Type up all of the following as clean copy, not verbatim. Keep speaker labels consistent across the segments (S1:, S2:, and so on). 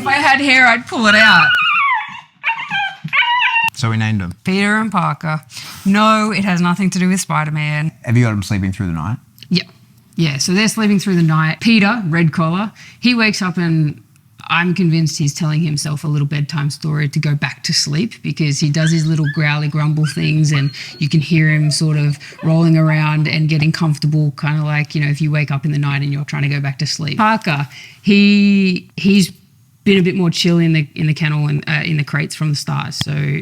S1: I had hair, I'd pull it out.
S2: So we named them.
S1: Peter and Parker. No, it has nothing to do with Spider-Man.
S2: Have you got them sleeping through the night?
S1: Yeah. Yeah, so they're sleeping through the night. Peter, red collar, he wakes up and I'm convinced he's telling himself a little bedtime story to go back to sleep because he does his little growly grumble things and you can hear him sort of rolling around and getting comfortable, kind of like, you know, if you wake up in the night and you're trying to go back to sleep. Parker, he's been a bit more chill in the kennel and in the crates from the start. So,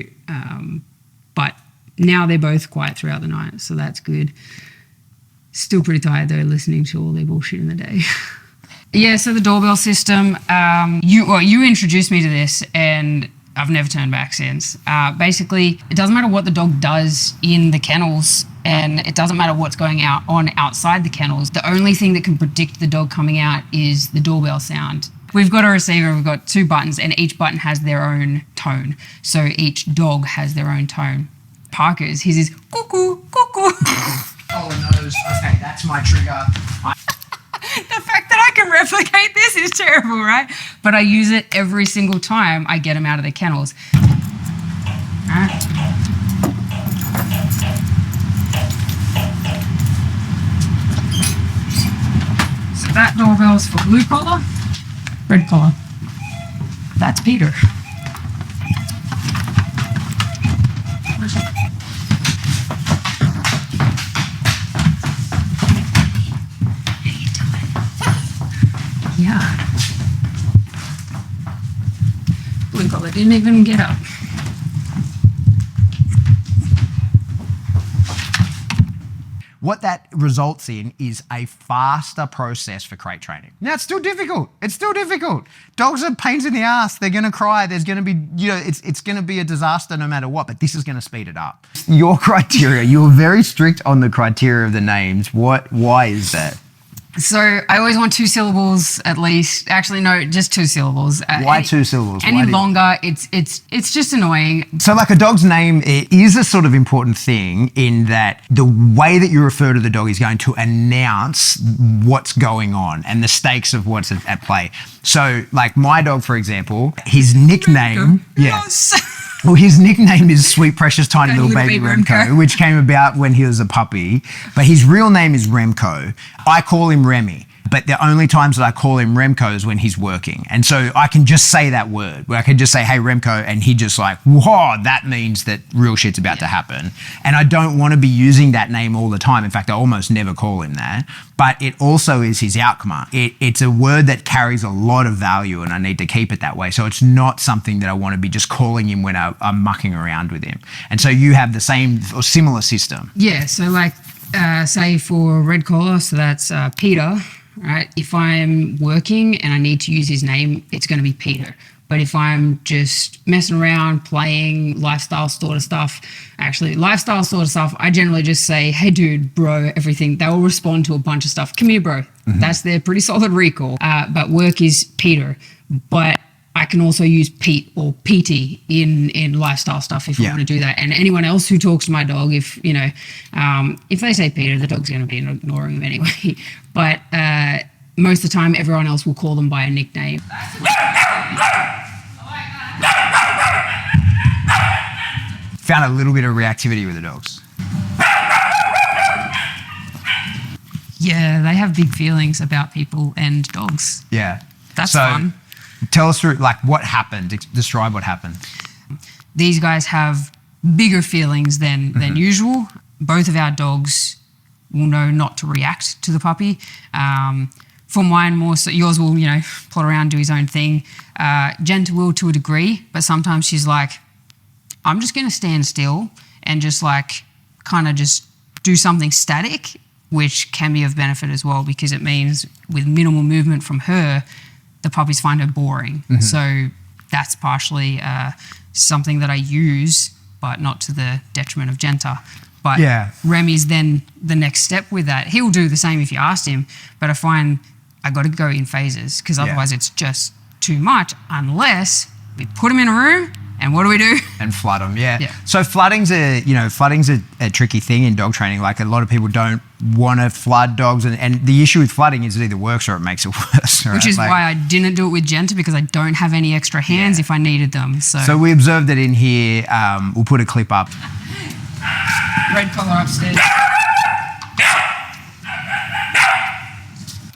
S1: but now they're both quiet throughout the night, so that's good. Still pretty tired though, listening to all their bullshit in the day. Yeah, so the doorbell system, you introduced me to this and I've never turned back since. Basically, it doesn't matter what the dog does in the kennels and it doesn't matter what's going on outside the kennels. The only thing that can predict the dog coming out is the doorbell sound. We've got a receiver, we've got 2 buttons and each button has their own tone. So each dog has their own tone. Parker's, his is cuckoo, cuckoo.
S2: Oh, no. Okay, that's my trigger.
S1: The fact that I can replicate this is terrible, right? But I use it every single time I get them out of the kennels. So that doorbell's for blue collar, red collar. That's Peter. Yeah. Blue collar didn't even get up.
S2: What that results in is a faster process for crate training. Now, it's still difficult. It's still difficult. Dogs are pains in the ass. They're going to cry. There's going to be, you know, it's going to be a disaster no matter what, but this is going to speed it up. Your criteria, you're very strict on the criteria of the names. Why is that?
S1: So I always want 2 syllables at least. Actually, no, just 2 syllables.
S2: Why 2 syllables?
S1: Any longer, it's just annoying.
S2: So like a dog's name is a sort of important thing in that the way that you refer to the dog is going to announce what's going on and the stakes of what's at play. So like my dog, for example, his nickname...
S1: Yes.
S2: Well, his nickname is Sweet Precious Tiny Little Baby Remco, which came about when he was a puppy. But his real name is Remco. I call him Remy. But the only times that I call him Remco is when he's working. And so I can just say that word, where I can just say, hey, Remco, and he just like, whoa, that means that real shit's about to happen. And I don't want to be using that name all the time. In fact, I almost never call him that. But it also is his outcomer. It's a word that carries a lot of value and I need to keep it that way. So it's not something that I want to be just calling him when I'm mucking around with him. And so you have the same or similar system.
S1: Yeah, so like say for red collar, so that's Peter. Right? If I'm working and I need to use his name, it's going to be Peter. But if I'm just messing around, playing, lifestyle sort of stuff, I generally just say, hey, dude, bro, everything. They will respond to a bunch of stuff. Come here, bro. Mm-hmm. That's their pretty solid recall. But work is Peter. But I can also use Pete or PT in lifestyle stuff if I want to do that. And anyone else who talks to my dog, if they say Peter, the dog's going to be ignoring him anyway. But most of the time, everyone else will call them by a nickname.
S2: Found a little bit of reactivity with the dogs.
S1: Yeah, they have big feelings about people and dogs.
S2: Yeah.
S1: That's fun.
S2: Tell us through, like, what happened. Describe what happened.
S1: These guys have bigger feelings than usual. Both of our dogs will know not to react to the puppy. For mine more so, yours will, plot around, do his own thing. Genta will to a degree, but sometimes she's like, I'm just going to stand still and just like kind of just do something static, which can be of benefit as well because it means with minimal movement from her, the puppies find her boring. Mm-hmm. So that's partially something that I use, but not to the detriment of Genta. But Remy's then the next step with that. He'll do the same if you asked him, but I find I got to go in phases because otherwise it's just too much unless we put him in a room and what do?
S2: And flood them, yeah. So flooding's a tricky thing in dog training. Like a lot of people don't want to flood dogs. And the issue with flooding is it either works or it makes it worse. Right?
S1: Which is why I didn't do it with Genta, because I don't have any extra hands if I needed them.
S2: So we observed it in here. We'll put a clip up.
S1: Red collar upstairs.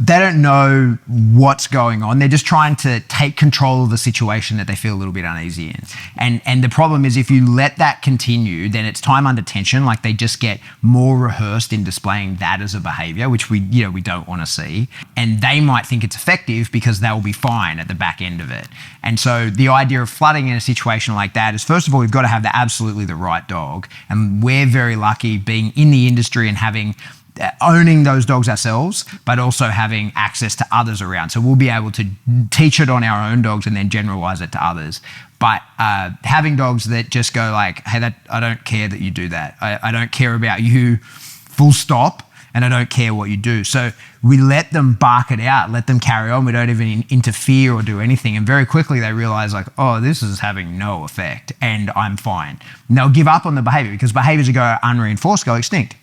S2: They don't know what's going on. They're just trying to take control of the situation that they feel a little bit uneasy in. And the problem is if you let that continue, then it's time under tension. Like they just get more rehearsed in displaying that as a behavior, which we don't want to see. And they might think it's effective because they'll be fine at the back end of it. And so the idea of flooding in a situation like that is, first of all, we've got to have absolutely the right dog. And we're very lucky being in the industry and owning those dogs ourselves, but also having access to others around. So we'll be able to teach it on our own dogs and then generalize it to others. But having dogs that just go like, hey, I don't care that you do that. I don't care about you, full stop, and I don't care what you do. So we let them bark it out, let them carry on. We don't even interfere or do anything. And very quickly they realize like, oh, this is having no effect and I'm fine. And they'll give up on the behavior because behaviors that go unreinforced go extinct.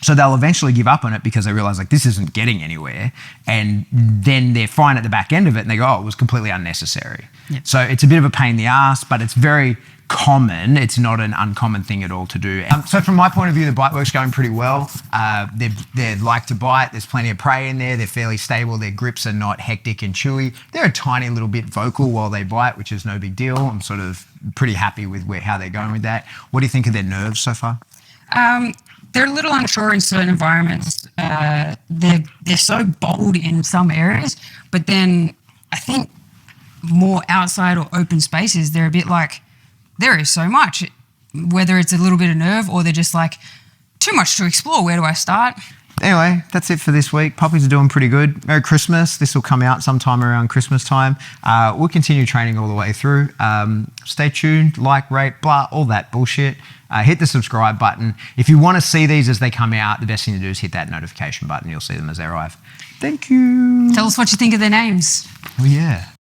S2: So they'll eventually give up on it because they realize like this isn't getting anywhere, and then they're fine at the back end of it and they go, oh, it was completely unnecessary. Yep. So it's a bit of a pain in the ass, but it's very common. It's not an uncommon thing at all to do. So from my point of view, the bite work's going pretty well. They like to bite. There's plenty of prey in there. They're fairly stable. Their grips are not hectic and chewy. They're a tiny little bit vocal while they bite, which is no big deal. I'm sort of pretty happy with how they're going with that. What do you think of their nerves so far?
S1: They're a little unsure in certain environments. They're so bold in some areas, but then I think more outside or open spaces, they're a bit like, there is so much, whether it's a little bit of nerve or they're just like, too much to explore, where do I start?
S2: Anyway, that's it for this week. Puppies are doing pretty good. Merry Christmas. This will come out sometime around Christmas time. We'll continue training all the way through. Stay tuned, like, rate, blah, all that bullshit. Hit the subscribe button. If you want to see these as they come out, the best thing to do is hit that notification button. You'll see them as they arrive. Thank you.
S1: Tell us what you think of their names.
S2: Oh, yeah.